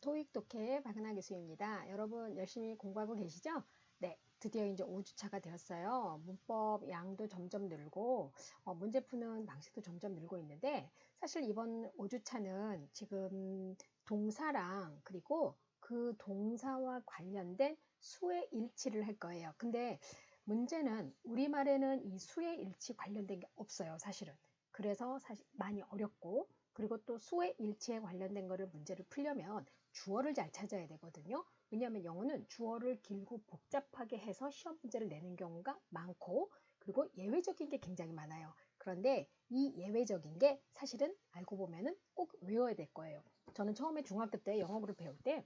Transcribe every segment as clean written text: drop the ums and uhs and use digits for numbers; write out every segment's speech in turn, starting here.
토익 독해 박은하 교수입니다. 여러분 열심히 공부하고 계시죠? 네, 드디어 이제 5주차가 되었어요. 문법 양도 점점 늘고 문제 푸는 방식도 점점 늘고 있는데 사실 이번 5주차는 지금 동사랑 그리고 그 동사와 관련된 수의 일치를 할 거예요. 근데 문제는 우리말에는 이 수의 일치 관련된 게 없어요, 사실은. 그래서 사실 많이 어렵고 그리고 또 수의 일치에 관련된 거를 문제를 풀려면 주어를 잘 찾아야 되거든요. 왜냐하면 영어는 주어를 길고 복잡하게 해서 시험 문제를 내는 경우가 많고 그리고 예외적인 게 굉장히 많아요. 그런데 이 예외적인 게 사실은 알고 보면은 꼭 외워야 될 거예요. 저는 처음에 중학교 때 영어를 배울 때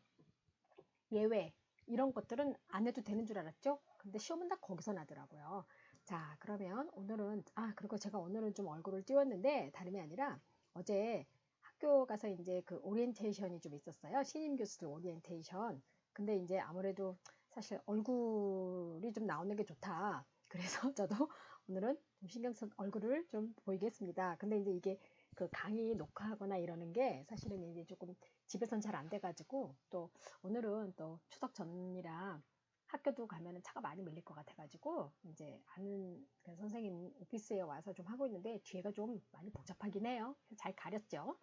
예외 이런 것들은 안 해도 되는 줄 알았죠? 근데 시험은 다 거기서 나더라고요. 자, 그러면 오늘은 그리고 제가 오늘은 좀 얼굴을 띄웠는데 다름이 아니라 어제 학교 가서 이제 그 오리엔테이션이 좀 있었어요. 신임 교수들 오리엔테이션. 근데 이제 아무래도 사실 얼굴이 좀 나오는 게 좋다. 그래서 저도 오늘은 좀 신경 쓴 얼굴을 좀 보이겠습니다. 근데 이제 이게 그 강의 녹화하거나 이러는 게 사실은 이제 조금 집에선 잘 안 돼가지고 또 오늘은 또 추석 전이라 학교도 가면은 차가 많이 밀릴 것 같아가지고 이제 아는 그 선생님 오피스에 와서 좀 하고 있는데 뒤에가 좀 많이 복잡하긴 해요. 잘 가렸죠.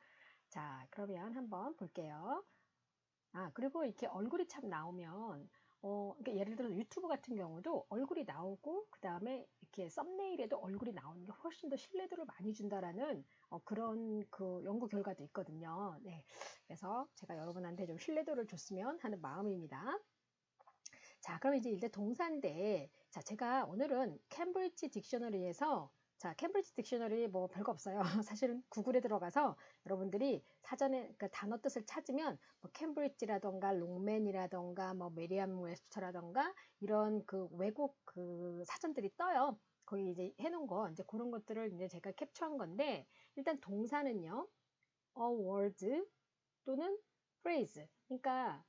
자, 그러면 한번 볼게요. 그리고 이렇게 얼굴이 참 나오면 그러니까 예를 들어 유튜브 같은 경우도 얼굴이 나오고 그 다음에 이렇게 썸네일에도 얼굴이 나오는 게 훨씬 더 신뢰도를 많이 준다라는 그런 그 연구 결과도 있거든요. 네, 그래서 제가 여러분한테 좀 신뢰도를 줬으면 하는 마음입니다. 자, 그럼 이제 일단 동사인데, 자, 제가 오늘은 캠브리지 딕셔너리에서 자, 캠브리지 딕셔너리 뭐 별거 없어요. 사실은 구글에 들어가서 여러분들이 사전에 그 단어 뜻을 찾으면 뭐 캠브리지라던가 롱맨이라던가 뭐 메리엄 웹스터라던가 이런 그 외국 그 사전들이 떠요. 거기 이제 해놓은 거 이제 그런 것들을 이제 제가 캡처한 건데 일단 동사는요. a word 또는 phrase. 그러니까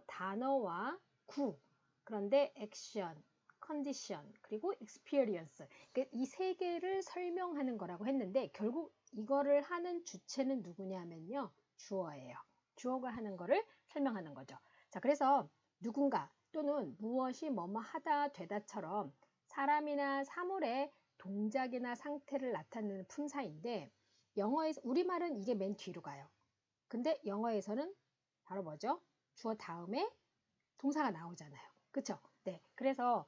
단어와 구 그런데 액션, 컨디션, 그리고 experience. 이 세 개를 설명하는 거라고 했는데 결국 이거를 하는 주체는 누구냐면요. 주어예요. 주어가 하는 거를 설명하는 거죠. 자, 그래서 누군가 또는 무엇이 뭐뭐 하다 되다처럼 사람이나 사물의 동작이나 상태를 나타내는 품사인데 영어에서 우리말은 이게 맨 뒤로 가요. 근데 영어에서는 바로 뭐죠? 주어 다음에 동사가 나오잖아요. 그쵸? 네. 그래서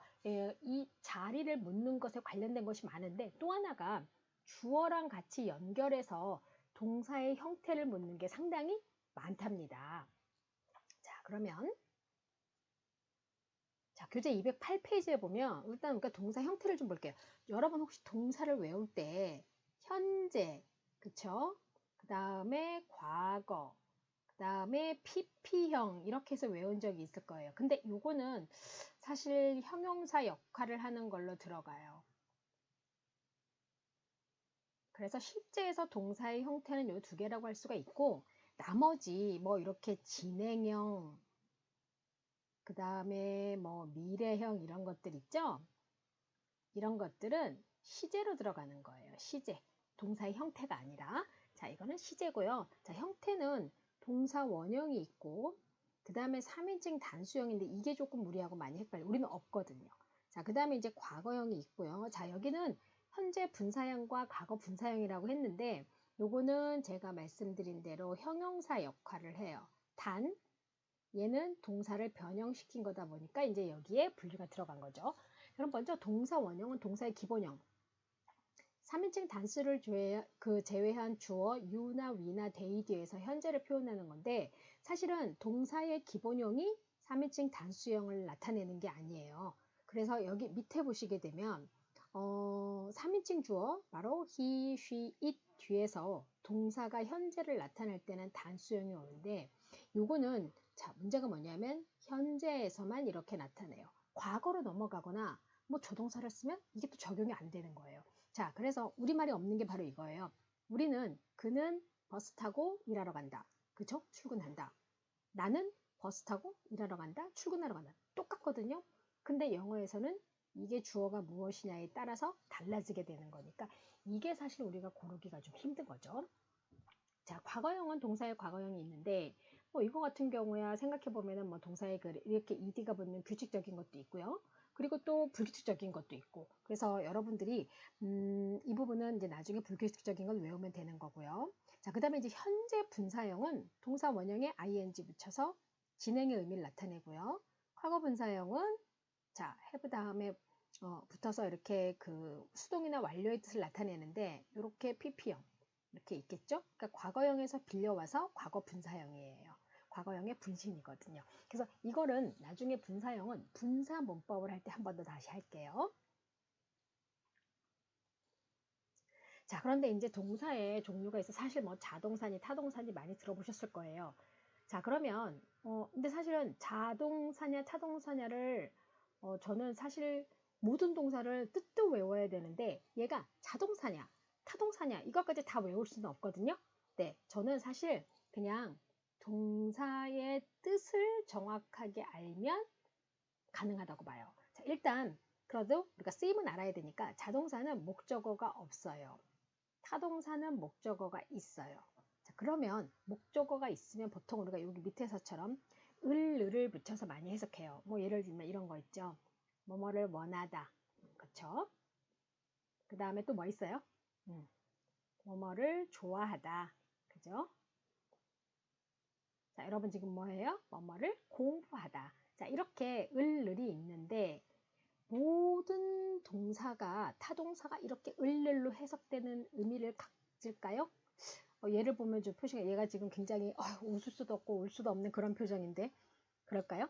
이 자리를 묻는 것에 관련된 것이 많은데 또 하나가 주어랑 같이 연결해서 동사의 형태를 묻는 게 상당히 많답니다. 자, 그러면 자, 교재 208페이지에 보면 일단 그러니까 동사 형태를 좀 볼게요. 여러분 혹시 동사를 외울 때 현재, 그쵸? 그 다음에 과거, 그 다음에 PP형 이렇게 해서 외운 적이 있을 거예요. 근데 요거는 사실 형용사 역할을 하는 걸로 들어가요. 그래서 실제에서 동사의 형태는 요 두 개라고 할 수가 있고 나머지 뭐 이렇게 진행형, 그 다음에 뭐 미래형 이런 것들 있죠? 이런 것들은 시제로 들어가는 거예요. 시제. 동사의 형태가 아니라. 자, 이거는 시제고요. 자, 형태는 동사 원형이 있고 그 다음에 3인칭 단수형인데 이게 조금 무리하고 많이 헷갈려요. 우리는 없거든요. 자, 그 다음에 이제 과거형이 있고요. 자, 여기는 현재 분사형과 과거 분사형이라고 했는데 요거는 제가 말씀드린 대로 형용사 역할을 해요. 단 얘는 동사를 변형시킨 거다 보니까 이제 여기에 분류가 들어간 거죠. 그럼 먼저 동사 원형은 동사의 기본형. 3인칭 단수를 제외한 주어 you나 we나 they 뒤에서 현재를 표현하는 건데 사실은 동사의 기본형이 3인칭 단수형을 나타내는 게 아니에요. 그래서 여기 밑에 보시게 되면 3인칭 주어 바로 he, she, it 뒤에서 동사가 현재를 나타낼 때는 단수형이 오는데 요거는 자 문제가 뭐냐면 현재에서만 이렇게 나타내요. 과거로 넘어가거나 뭐 조동사를 쓰면 이게 또 적용이 안 되는 거예요. 자, 그래서 우리말이 없는 게 바로 이거예요. 우리는 그는 버스 타고 일하러 간다. 그쵸? 출근한다. 나는 버스 타고 일하러 간다. 출근하러 간다. 똑같거든요. 근데 영어에서는 이게 주어가 무엇이냐에 따라서 달라지게 되는 거니까 이게 사실 우리가 고르기가 좀 힘든 거죠. 자, 과거형은 동사의 과거형이 있는데 뭐 이거 같은 경우야 생각해보면은 뭐 동사에 이렇게 ed가 붙는 규칙적인 것도 있고요. 그리고 또 불규칙적인 것도 있고. 그래서 여러분들이 이 부분은 이제 나중에 불규칙적인 걸 외우면 되는 거고요. 자, 그 다음에 이제 현재 분사형은 동사 원형에 ing 붙여서 진행의 의미를 나타내고요. 과거 분사형은 자, have 다음에 붙어서 이렇게 그 수동이나 완료의 뜻을 나타내는데 이렇게 pp형 이렇게 있겠죠? 그러니까 과거형에서 빌려와서 과거 분사형이에요. 과거형의 분신이거든요. 그래서 이거는 나중에 분사형은 분사 문법을 할 때 한 번 더 다시 할게요. 자, 그런데 이제 동사의 종류가 있어. 사실 뭐 자동사니 타동사니 많이 들어보셨을 거예요. 자, 그러면 근데 사실은 자동사냐 타동사냐를 저는 사실 모든 동사를 뜻도 외워야 되는데 얘가 자동사냐 타동사냐 이것까지 다 외울 수는 없거든요. 네, 저는 사실 그냥 동사의 뜻을 정확하게 알면 가능하다고 봐요. 자, 일단 그래도 우리가 쓰임은 알아야 되니까 자동사는 목적어가 없어요. 타동사는 목적어가 있어요. 자, 그러면 목적어가 있으면 보통 우리가 여기 밑에서처럼 을을 붙여서 많이 해석해요. 뭐 예를 들면 이런 거 있죠. 뭐뭐를 원하다. 그쵸? 그 다음에 또 뭐 있어요? 뭐뭐를 좋아하다. 그죠? 자, 여러분 지금 뭐예요? 뭐뭐를 공부하다. 자, 이렇게 을이 있는데 모든 동사가 타동사가 이렇게 을로 해석되는 의미를 가질까요? 얘를 보면 좀 표시가 얘가 지금 굉장히 웃을 수도 없고 울 수도 없는 그런 표정인데 그럴까요?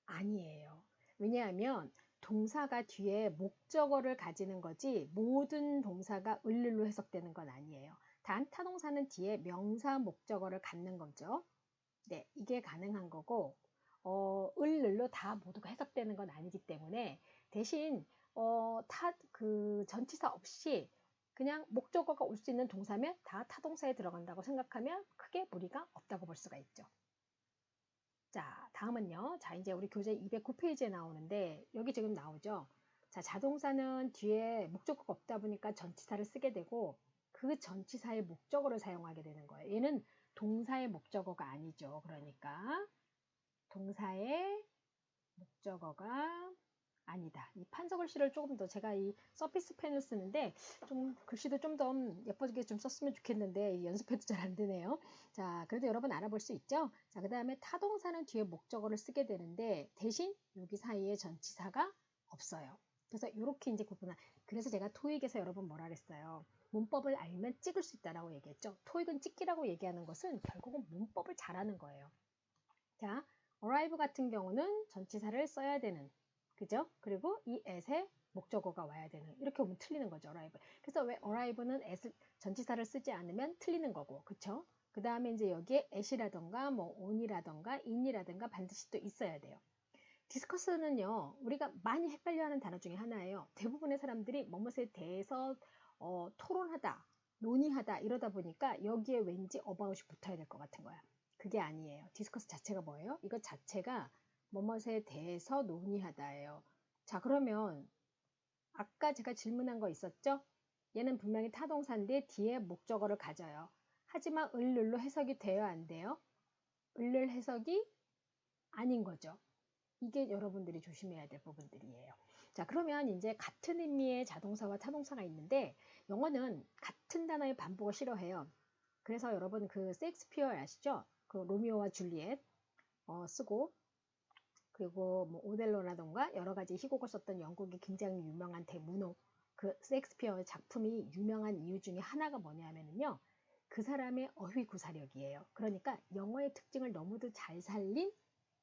아니에요. 왜냐하면 동사가 뒤에 목적어를 가지는 거지 모든 동사가 을로 해석되는 건 아니에요. 단 타동사는 뒤에 명사 목적어를 갖는 거죠. 네, 이게 가능한 거고 을로 다 모두가 해석되는 건 아니기 때문에 대신 그 전치사 없이 그냥 목적어가 올 수 있는 동사면 다 타동사에 들어간다고 생각하면 크게 무리가 없다고 볼 수가 있죠. 자, 다음은요. 자, 이제 우리 교재 209페이지에 나오는데 여기 지금 나오죠. 자, 자동사는 뒤에 목적어가 없다 보니까 전치사를 쓰게 되고 그 전치사의 목적어를 사용하게 되는 거예요. 얘는 동사의 목적어가 아니죠. 그러니까 동사의 목적어가 아니다. 이 판서글씨를 조금 더 제가 이 서피스 펜을 쓰는데 좀 글씨도 좀 더 예쁘게 좀 썼으면 좋겠는데 연습해도 잘 안 되네요. 자, 그래도 여러분 알아볼 수 있죠? 자, 그 다음에 타동사는 뒤에 목적어를 쓰게 되는데 대신 여기 사이에 전치사가 없어요. 그래서 이렇게 이제 구분하. 그래서 제가 토익에서 여러분 뭐라 그랬어요? 문법을 알면 찍을 수 있다라고 얘기했죠. 토익은 찍기라고 얘기하는 것은 결국은 문법을 잘하는 거예요. 자, arrive 같은 경우는 전치사를 써야 되는 그죠? 그리고 이 at에 목적어가 와야 되는 이렇게 오면 틀리는 거죠. arrive. 그래서 왜 arrive는 at 전치사를 쓰지 않으면 틀리는 거고 그쵸? 그 다음에 이제 여기에 at이라던가 뭐 on이라던가 in이라던가 반드시 또 있어야 돼요. 디스커스는요 우리가 많이 헷갈려하는 단어 중에 하나예요. 대부분의 사람들이 뭐뭇에 대해서 토론하다 논의하다 이러다 보니까 여기에 왠지 about이 붙어야 될 것 같은 거야. 그게 아니에요. 디스커스 자체가 뭐예요? 이거 자체가 뭐뭇에 대해서 논의하다예요. 자, 그러면 아까 제가 질문한 거 있었죠? 얘는 분명히 타동사인데 뒤에 목적어를 가져요. 하지만 을로 해석이 돼요, 안 돼요? 을을 해석이 아닌 거죠. 이게 여러분들이 조심해야 될 부분들이에요. 자, 그러면 이제 같은 의미의 자동사와 타동사가 있는데 영어는 같은 단어의 반복을 싫어해요. 그래서 여러분 그 셰익스피어 아시죠? 그 로미오와 줄리엣 쓰고 그리고 뭐 오델로라던가 여러 가지 희곡을 썼던 영국의 굉장히 유명한 대문호 그 셰익스피어의 작품이 유명한 이유 중에 하나가 뭐냐면요. 그 사람의 어휘 구사력이에요. 그러니까 영어의 특징을 너무도 잘 살린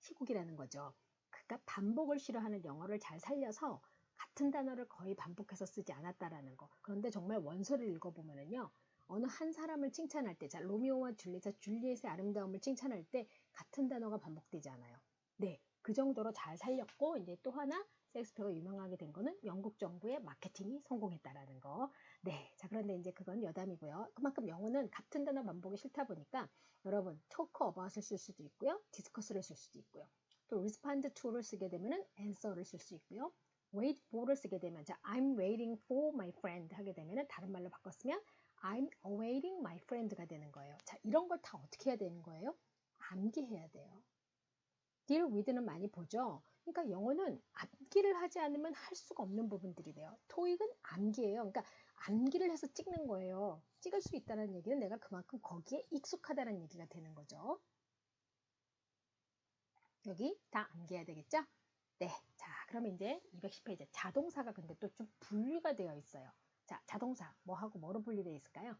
희곡이라는 거죠. 그러니까 반복을 싫어하는 영어를 잘 살려서 같은 단어를 거의 반복해서 쓰지 않았다라는 거. 그런데 정말 원서를 읽어보면은요. 어느 한 사람을 칭찬할 때, 자, 로미오와 줄리엣의 아름다움을 칭찬할 때 같은 단어가 반복되지 않아요. 네, 그 정도로 잘 살렸고 이제 또 하나 셰익스피어가 유명하게 된 거는 영국 정부의 마케팅이 성공했다라는 거. 네, 자 그런데 이제 그건 여담이고요. 그만큼 영어는 같은 단어 반복이 싫다 보니까 여러분 talk about을 쓸 수도 있고요, discuss를 쓸 수도 있고요. 또 respond to를 쓰게 되면은 answer를 쓸 수 있고요. wait for를 쓰게 되면 자 I'm waiting for my friend 하게 되면은 다른 말로 바꿨으면 I'm awaiting my friend가 되는 거예요. 자, 이런 걸 다 어떻게 해야 되는 거예요? 암기해야 돼요. deal with는 많이 보죠. 그러니까 영어는 암기를 하지 않으면 할 수가 없는 부분들이 돼요. 토익은 암기예요. 그러니까 암기를 해서 찍는 거예요. 찍을 수 있다는 얘기는 내가 그만큼 거기에 익숙하다는 얘기가 되는 거죠. 여기 다 암기해야 되겠죠? 네. 자, 그러면 이제 210페이지 자동사가 근데 또 좀 분리가 되어 있어요. 자, 자동사 뭐하고 뭐로 분리되어 있을까요?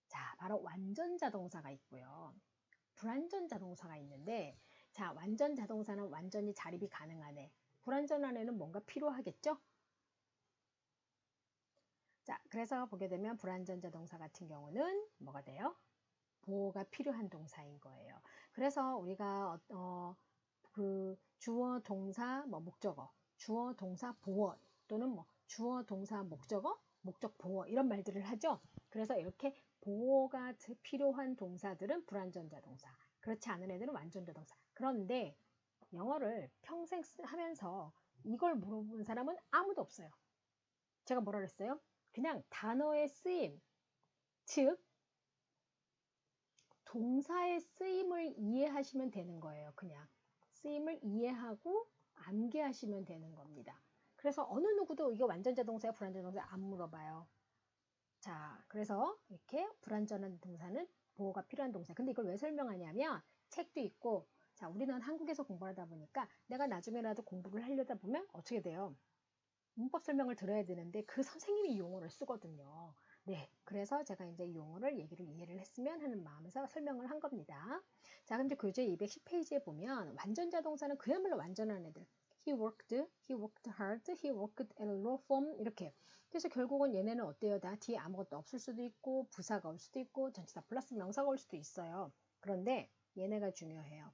자, 바로 완전 자동사가 있고요. 불완전 자동사가 있는데 자, 완전 자동사는 완전히 자립이 가능하네. 불완전한 애는 뭔가 필요하겠죠? 자, 그래서 보게 되면 불완전 자동사 같은 경우는 뭐가 돼요? 보호가 필요한 동사인 거예요. 그래서 우리가 그 주어, 동사, 뭐 목적어, 주어, 동사, 보어 또는 뭐 주어, 동사, 목적어, 목적, 보어 이런 말들을 하죠. 그래서 이렇게 보호가 필요한 동사들은 불완전 자동사. 그렇지 않은 애들은 완전 자동사. 그런데 영어를 평생 하면서 이걸 물어본 사람은 아무도 없어요. 제가 뭐라 그랬어요? 그냥 단어의 쓰임, 즉 동사의 쓰임을 이해하시면 되는 거예요. 그냥 쓰임을 이해하고 암기하시면 되는 겁니다. 그래서 어느 누구도 이게 완전 자동사야 불완전 자동사야 안 물어봐요. 자, 그래서 이렇게 불완전한 동사는 보호가 필요한 동사. 근데 이걸 왜 설명하냐면 책도 있고 자, 우리는 한국에서 공부하다 보니까 내가 나중에라도 공부를 하려다 보면 어떻게 돼요? 문법 설명을 들어야 되는데 그 선생님이 이 용어를 쓰거든요. 네, 그래서 제가 이제 이 용어를 이해를 했으면 하는 마음에서 설명을 한 겁니다. 자, 그럼 이제 교재 210페이지에 보면 완전 자동사는 그야말로 완전한 애들. He worked hard, he worked at a law firm 이렇게. 그래서 결국은 얘네는 어때요? 다 뒤에 아무것도 없을 수도 있고 부사가 올 수도 있고 전치사 플러스 명사가 올 수도 있어요. 그런데 얘네가 중요해요.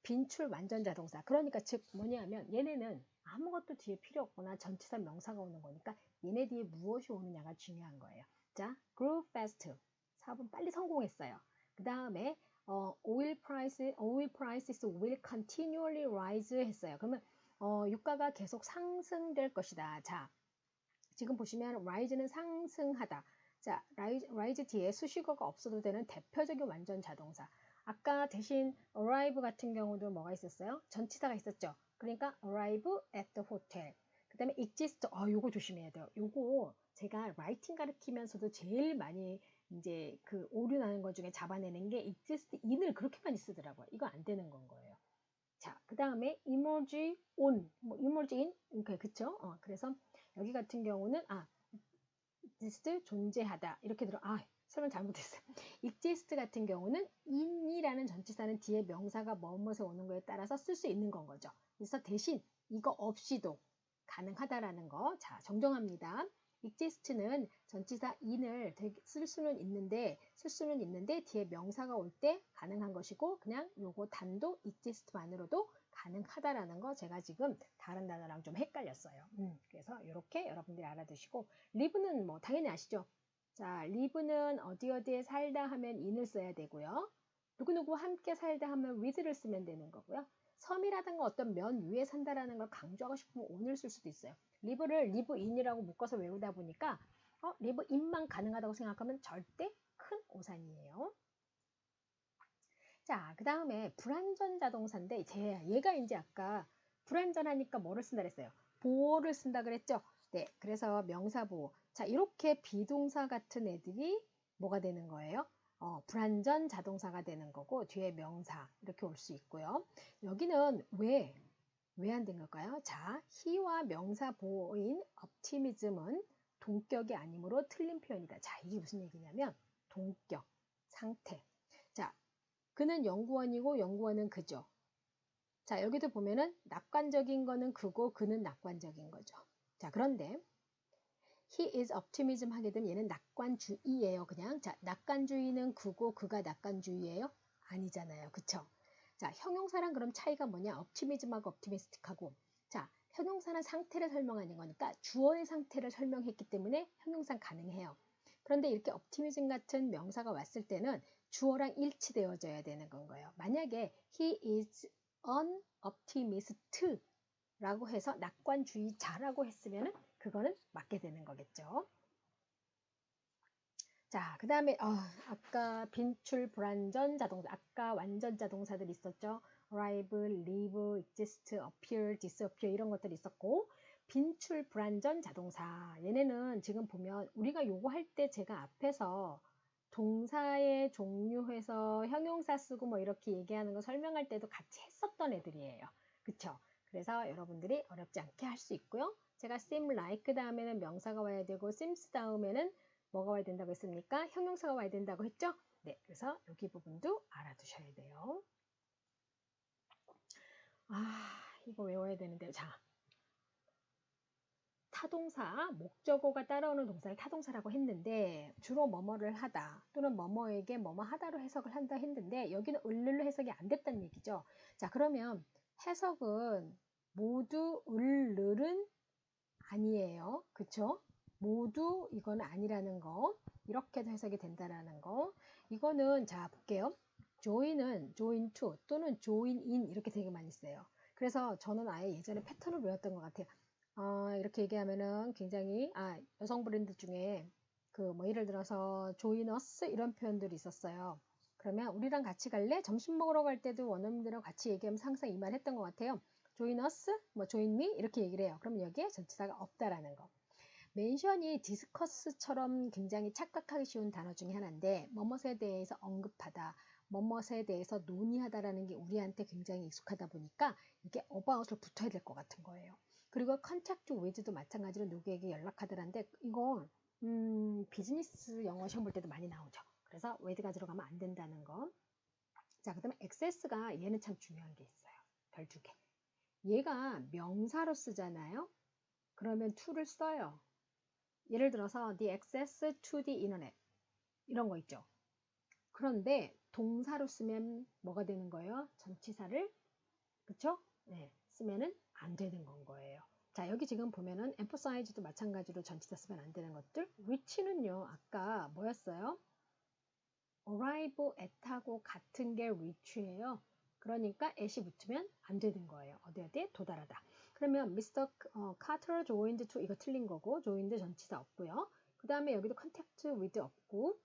빈출 완전 자동사. 그러니까 즉 뭐냐면 얘네는 아무것도 뒤에 필요 없거나 전치사 명사가 오는 거니까 얘네 뒤에 무엇이 오느냐가 중요한 거예요. 자, grew fast. 사업은 빨리 성공했어요. 그 다음에 oil prices will continually rise 했어요. 그러면 유가가 계속 상승될 것이다. 자, 지금 보시면 rise는 상승하다. 자, rise 뒤에 수식어가 없어도 되는 대표적인 완전 자동사. 아까 대신 arrive 같은 경우도 뭐가 있었어요? 전치사가 있었죠. 그러니까 arrive at the hotel. 그 다음에 exist. 요거 조심해야 돼요. 요거 제가 라이팅 가르치면서도 제일 많이 이제 그 오류 나는 것 중에 잡아내는 게 exist in을 그렇게 많이 쓰더라고요. 이거 안 되는 건 거예요. 자, 그 다음에 emerge on, 뭐 emerge in, 그쵸? 그래서 여기 같은 경우는 exist 존재하다 이렇게 설명 잘못했어요. exist 같은 경우는 in이라는 전치사는 뒤에 명사가 뭐뭐에 오는 거에 따라서 쓸 수 있는 건 거죠. 그래서 대신 이거 없이도 가능하다라는 거. 자, 정정합니다. exist는 전치사 in을 쓸 수는 있는데 뒤에 명사가 올 때 가능한 것이고 그냥 요거 단도 exist만으로도 가능하다라는 거 제가 지금 다른 단어랑 좀 헷갈렸어요. 그래서 이렇게 여러분들이 알아두시고 live는 뭐 당연히 아시죠? 자, live는 어디에 살다 하면 in을 써야 되고요. 누구누구 함께 살다 하면 with를 쓰면 되는 거고요. 섬이라든가 어떤 면 위에 산다라는 걸 강조하고 싶으면 on을 쓸 수도 있어요. live를 live in이라고 묶어서 외우다 보니까 live in만 가능하다고 생각하면 절대 큰 오산이에요. 자, 그 다음에 불완전 자동사인데 얘가 이제 아까 불완전하니까 뭐를 쓴다 그랬어요? 보호를 쓴다 그랬죠? 네, 그래서 명사 보호. 자, 이렇게 비동사 같은 애들이 뭐가 되는 거예요? 불완전 자동사가 되는 거고 뒤에 명사 이렇게 올 수 있고요. 여기는 왜 안 된 걸까요? 자, he와 명사 보호인 optimism은 동격이 아니므로 틀린 표현이다. 자, 이게 무슨 얘기냐면 동격, 상태. 자, 그는 연구원이고 연구원은 그죠. 자, 여기도 보면은 낙관적인 거는 그고 그는 낙관적인 거죠. 자, 그런데 he is optimism 하게 되면 얘는 낙관주의예요. 그냥 자, 낙관주의는 그고 그가 낙관주의예요? 아니잖아요. 그쵸? 자, 형용사랑 그럼 차이가 뭐냐? optimism하고 optimistic하고 자, 형용사는 상태를 설명하는 거니까 주어의 상태를 설명했기 때문에 형용사 가능해요. 그런데 이렇게 optimism 같은 명사가 왔을 때는 주어랑 일치되어져야 되는 건 거예요. 만약에 he is an optimist 라고 해서 낙관주의자라고 했으면 그거는 맞게 되는 거겠죠. 자, 그 다음에 아까 빈출, 불완전 자동사, 아까 완전 자동사들 있었죠. arrive, leave, exist, appear, disappear 이런 것들이 있었고 빈출, 불완전 자동사 얘네는 지금 보면 우리가 요거 할 때 제가 앞에서 동사의 종류해서 형용사 쓰고 뭐 이렇게 얘기하는 거 설명할 때도 같이 했었던 애들이에요. 그쵸? 그래서 여러분들이 어렵지 않게 할 수 있고요. 제가 seem like 다음에는 명사가 와야 되고 seems 다음에는 뭐가 와야 된다고 했습니까? 형용사가 와야 된다고 했죠? 네, 그래서 여기 부분도 알아두셔야 돼요. 이거 외워야 되는데. 자, 타동사, 목적어가 따라오는 동사를 타동사라고 했는데 주로 뭐뭐를 하다 또는 뭐뭐에게 뭐뭐 하다로 해석을 한다 했는데 여기는 을를로 해석이 안 됐다는 얘기죠. 자, 그러면 해석은 모두 을를은 아니에요. 그쵸? 모두 이건 아니라는 거. 이렇게도 해석이 된다라는 거. 이거는 자 볼게요. join은 join to 또는 join in 이렇게 되게 많이 써요. 그래서 저는 아예 예전에 패턴을 외웠던 것 같아요. 이렇게 얘기하면은 굉장히 여성 브랜드 중에 그 뭐 예를 들어서 join us 이런 표현들이 있었어요. 그러면 우리랑 같이 갈래? 점심 먹으러 갈 때도 원어민들하고 같이 얘기하면서 항상 이 말 했던 것 같아요. join us, 뭐 join me 이렇게 얘기를 해요. 그럼 여기에 전치사가 없다라는 거. 멘션이 디스커스처럼 굉장히 착각하기 쉬운 단어 중에 하나인데 뭐뭇에 대해서 언급하다, 뭐뭇에 대해서 논의하다라는 게 우리한테 굉장히 익숙하다 보니까 이게 about을 붙어야 될 것 같은 거예요. 그리고 contact with도 마찬가지로 누구에게 연락하더란데 이건 비즈니스 영어 시험 볼 때도 많이 나오죠. 그래서 with가 들어가면 안 된다는 거. 자, 그 다음에 access가 얘는 참 중요한 게 있어요. 별 두 개. 얘가 명사로 쓰잖아요. 그러면 to를 써요. 예를 들어서 the access to the internet 이런 거 있죠. 그런데 동사로 쓰면 뭐가 되는 거예요? 전치사를 그쵸? 네, 쓰면은 안 되는 건 거예요. 자, 여기 지금 보면은 emphasize도 마찬가지로 전치사 쓰면 안 되는 것들. reach는요, 아까 뭐였어요? arrive at하고 같은 게 reach예요. 그러니까 at이 붙으면 안 되는 거예요. 어디 도달하다. 그러면 Mr. Carter joined to 이거 틀린 거고 joined 전치사 없고요. 그 다음에 여기도 contact with 없고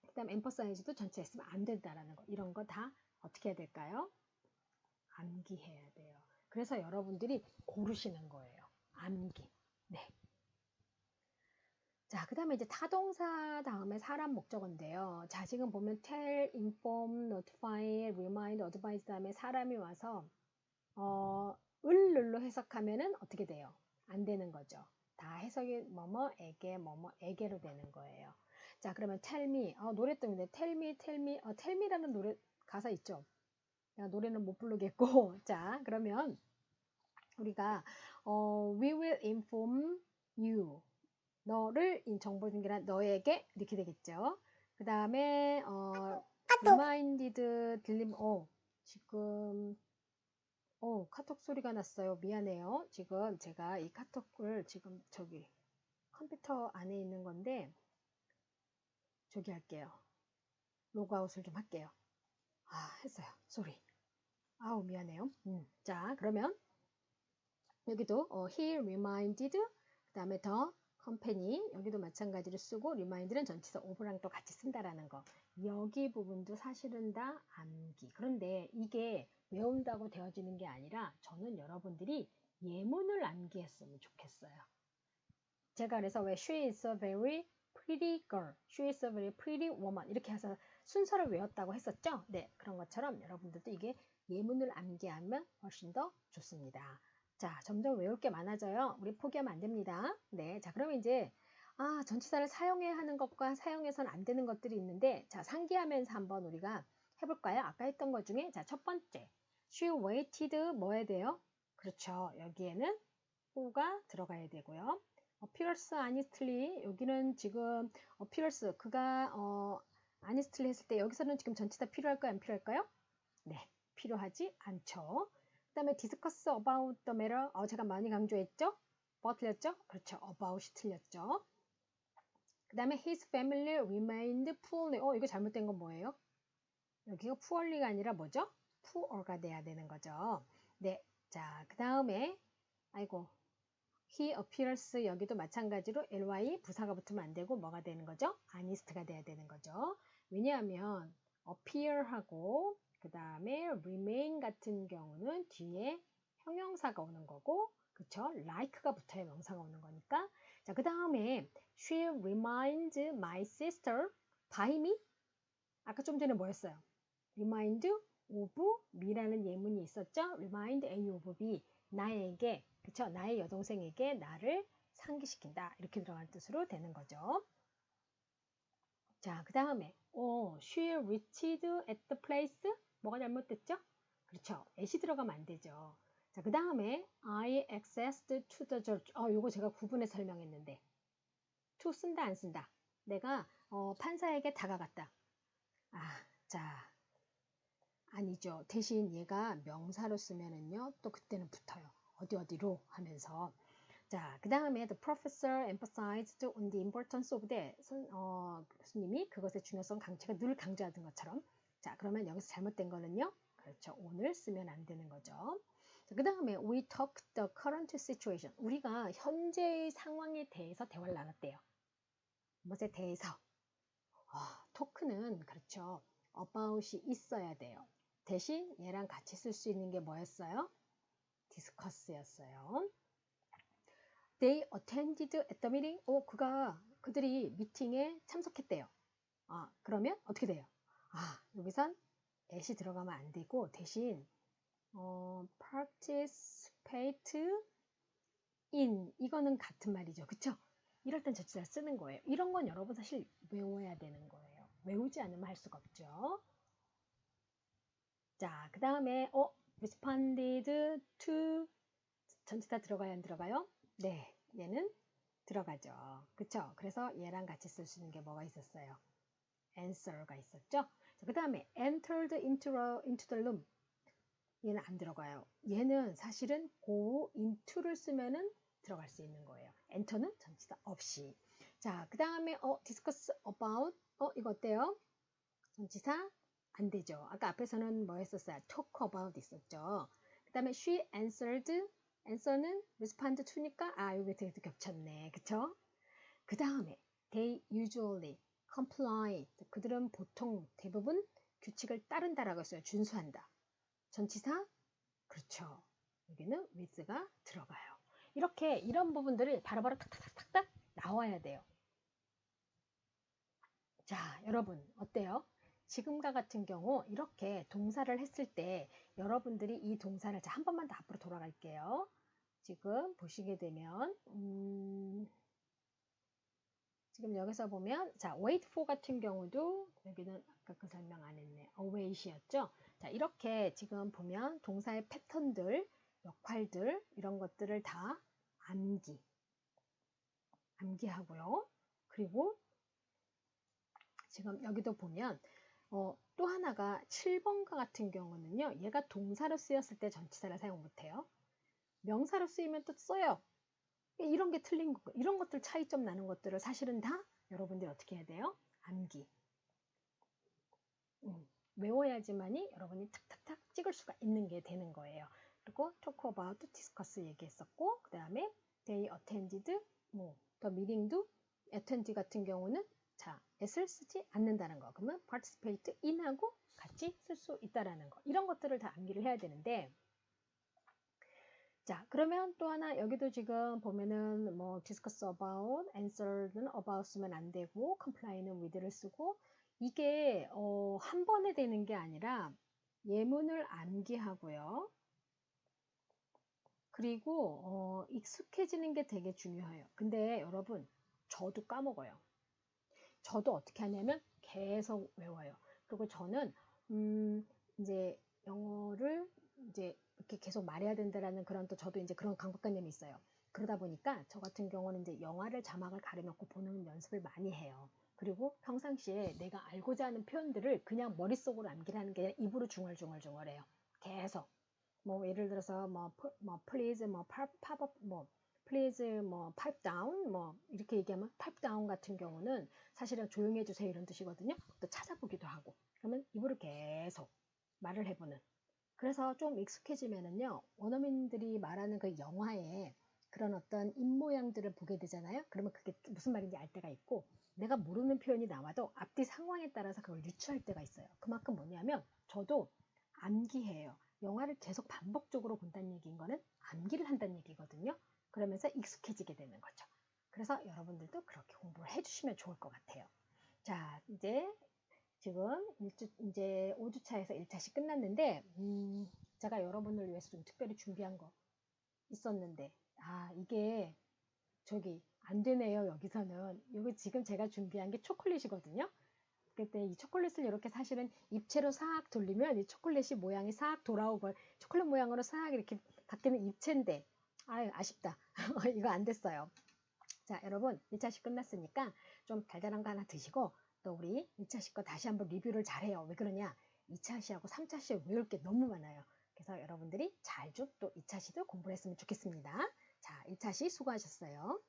그 다음에 emphasize도 전치사 있으면 안 된다라는 거. 이런 거 다 어떻게 해야 될까요? 암기해야 돼요. 그래서 여러분들이 고르시는 거예요. 암기. 네. 자, 그 다음에 이제 타동사 다음에 사람 목적어인데요. 자, 지금 보면 tell, inform, notify, remind, advise 다음에 사람이 와서 을로 해석하면은 어떻게 돼요? 안 되는 거죠. 다 해석이 뭐뭐에게로 되는 거예요. 자, 그러면 tell me, 노래 때문에 tell me라는 노래 가사 있죠? 노래는 못 부르겠고, 자, 그러면 우리가 we will inform you. 너를 정보 중계라 너에게 이렇게 되겠죠. 그 다음에 reminded 들림 지금 카톡 소리가 났어요. 미안해요. 지금 제가 이 카톡을 지금 저기 컴퓨터 안에 있는 건데 저기 할게요. 로그아웃을 좀 할게요. 했어요. 소리. 미안해요. 자, 그러면 여기도 he reminded 그 다음에 더 컴퍼니 여기도 마찬가지로 쓰고 리마인드는 전치사 오브랑 또 같이 쓴다라는 거. 여기 부분도 사실은 다 암기. 그런데 이게 외운다고 되어지는 게 아니라 저는 여러분들이 예문을 암기했으면 좋겠어요. 제가 그래서 왜 she is a very pretty girl, she is a very pretty woman 이렇게 해서 순서를 외웠다고 했었죠. 네, 그런 것처럼 여러분들도 이게 예문을 암기하면 훨씬 더 좋습니다. 자, 점점 외울 게 많아져요. 우리 포기하면 안 됩니다. 네, 자, 그러면 이제 전치사를 사용해야 하는 것과 사용해서는 안 되는 것들이 있는데 자, 상기하면서 한번 우리가 해볼까요? 아까 했던 것 중에 자, 첫 번째 she waited 뭐 해야 돼요? 그렇죠. 여기에는 who가 들어가야 되고요. appears honestly 여기는 지금 appears 그가 honestly 했을 때 여기서는 지금 전치사 필요할까요? 안 필요할까요? 네, 필요하지 않죠. 그 다음에 discuss about the matter. 제가 많이 강조했죠? 뭐가 틀렸죠? 그렇죠. about이 틀렸죠. 그 다음에 his family remained poorly. 이거 잘못된 건 뭐예요? 여기가 poorly가 아니라 뭐죠? poor가 돼야 되는 거죠. 네, 자, 그 다음에 아이고 he appears 여기도 마찬가지로 ly 부사가 붙으면 안 되고 뭐가 되는 거죠? honest가 돼야 되는 거죠. 왜냐하면 appear하고 그 다음에 remain 같은 경우는 뒤에 형용사가 오는 거고 그쵸? like가 붙어야 명사가 오는 거니까 자, 그 다음에 she reminds my sister by me 아까 좀 전에 뭐였어요? remind of me라는 예문이 있었죠? remind A of B 나에게 그쵸? 나의 여동생에게 나를 상기시킨다 이렇게 들어간 뜻으로 되는 거죠. 자, 그 다음에 she reached at the place 뭐가 잘못됐죠? 그렇죠. at이 들어가면 안 되죠. 자, 그 다음에 I accessed to the judge 요거 제가 구분해 설명했는데 to 쓴다 안 쓴다 내가 판사에게 다가갔다 자 아니죠. 대신 얘가 명사로 쓰면은요 또 그때는 붙어요. 어디로 하면서 자, 그 다음에 the professor emphasized on the importance of the 교수님이 그것의 중요성 제가 늘 강조하던 것처럼 자, 그러면 여기서 잘못된 거는요 그렇죠. 오늘 쓰면 안 되는 거죠. 그 다음에 we talked the current situation 우리가 현재의 상황에 대해서 대화를 나눴대요. 무엇에 대해서 토크는 그렇죠. about이 있어야 돼요. 대신 얘랑 같이 쓸 수 있는 게 뭐였어요? discuss였어요. They attended at the meeting. 그들이 미팅에 참석했대요. 그러면 어떻게 돼요? 여기선 at이 들어가면 안 되고 대신 participate in 이거는 같은 말이죠. 그쵸? 이럴 땐 전치사를 쓰는 거예요. 이런 건 여러분 사실 외워야 되는 거예요. 외우지 않으면 할 수가 없죠. 자, 그 다음에 responded to 전치사 들어가요? 안 들어가요? 네, 얘는 들어가죠. 그쵸? 그래서 얘랑 같이 쓸 수 있는 게 뭐가 있었어요? answer가 있었죠? 그 다음에 entered into the room 얘는 안 들어가요. 얘는 사실은 go into를 쓰면은 들어갈 수 있는 거예요. enter는 전치사 없이. 자, 그 다음에 discuss about 이거 어때요? 전치사 안 되죠. 아까 앞에서는 뭐 했었어요? talk about 있었죠. 그 다음에 she answer는 respond to니까 여기 되게 겹쳤네. 그쵸? 그 다음에 they usually comply 그들은 보통 대부분 규칙을 따른다라고 했어요. 준수한다. 전치사? 그렇죠. 여기는 with가 들어가요. 이렇게 이런 부분들이 바로바로 탁탁탁탁 나와야 돼요. 자, 여러분 어때요? 지금과 같은 경우 이렇게 동사를 했을 때 여러분들이 이 동사를 한 번만 더 앞으로 돌아갈게요. 지금 보시게 되면 지금 여기서 보면 자 wait for 같은 경우도 여기는 아까 그 설명 안 했네. await이었죠. 자 이렇게 지금 보면 동사의 패턴들, 역할들 이런 것들을 다 암기하고요. 그리고 지금 여기도 보면 또 하나가 7번과 같은 경우는요. 얘가 동사로 쓰였을 때 전치사를 사용 못해요. 명사로 쓰이면 또 써요. 이런 게 틀린 거, 이런 것들 차이점 나는 것들을 사실은 다 여러분들이 어떻게 해야 돼요? 암기. 외워야지만이 여러분이 탁탁탁 찍을 수가 있는 게 되는 거예요. 그리고 talk about, discuss 얘기했었고 그 다음에 they attended, the meeting도 attend 같은 경우는 자, at을 쓰지 않는다는 거. 그러면 participate in하고 같이 쓸 수 있다라는 거. 이런 것들을 다 암기를 해야 되는데 자, 그러면 또 하나 여기도 지금 보면은 discuss about, answer는 about 쓰면 안 되고 comply는 with를 쓰고 이게 한 번에 되는 게 아니라 예문을 암기하고요. 그리고 익숙해지는 게 되게 중요해요. 근데 여러분 저도 까먹어요. 저도 어떻게 하냐면 계속 외워요. 그리고 저는 이제 영어를 이제 이렇게 계속 말해야 된다라는 그런 또 저도 이제 그런 강박관념이 있어요. 그러다 보니까 저 같은 경우는 이제 영화를 자막을 가려놓고 보는 연습을 많이 해요. 그리고 평상시에 내가 알고자 하는 표현들을 그냥 머릿속으로 암기하는 게 아니라 입으로 중얼중얼해요. 계속. 예를 들어서 please pop up please pipe down 이렇게 얘기하면 pipe down 같은 경우는 사실은 조용히 해주세요 이런 뜻이거든요. 또 찾아보기도 하고 그러면 입으로 계속 말을 해보는 그래서 좀 익숙해지면은요 원어민들이 말하는 그 영화에 그런 어떤 입모양들을 보게 되잖아요. 그러면 그게 무슨 말인지 알 때가 있고, 내가 모르는 표현이 나와도 앞뒤 상황에 따라서 그걸 유추할 때가 있어요. 그만큼 뭐냐면 저도 암기해요. 영화를 계속 반복적으로 본다는 얘기인 거는 암기를 한다는 얘기거든요. 그러면서 익숙해지게 되는 거죠. 그래서 여러분들도 그렇게 공부를 해주시면 좋을 것 같아요. 자, 지금 이제 5주차에서 1차씩 끝났는데, 제가 여러분을 위해서 좀 특별히 준비한 거 있었는데, 이게 안 되네요. 여기서는. 이거 지금 제가 준비한 게 초콜릿이거든요. 그때 이 초콜릿을 이렇게 사실은 입체로 싹 돌리면 이 초콜릿이 모양이 싹 돌아오고 초콜릿 모양으로 싹 이렇게 바뀌는 입체인데, 아쉽다. 이거 안 됐어요. 자, 여러분 1차식 끝났으니까 좀 달달한 거 하나 드시고, 또 우리 2차식 거 다시 한번 리뷰를 잘해요. 왜 그러냐? 2차식하고 3차식 외울 게 너무 많아요. 그래서 여러분들이 잘 좀 또 2차식도 공부를 했으면 좋겠습니다. 자, 1차식 수고하셨어요.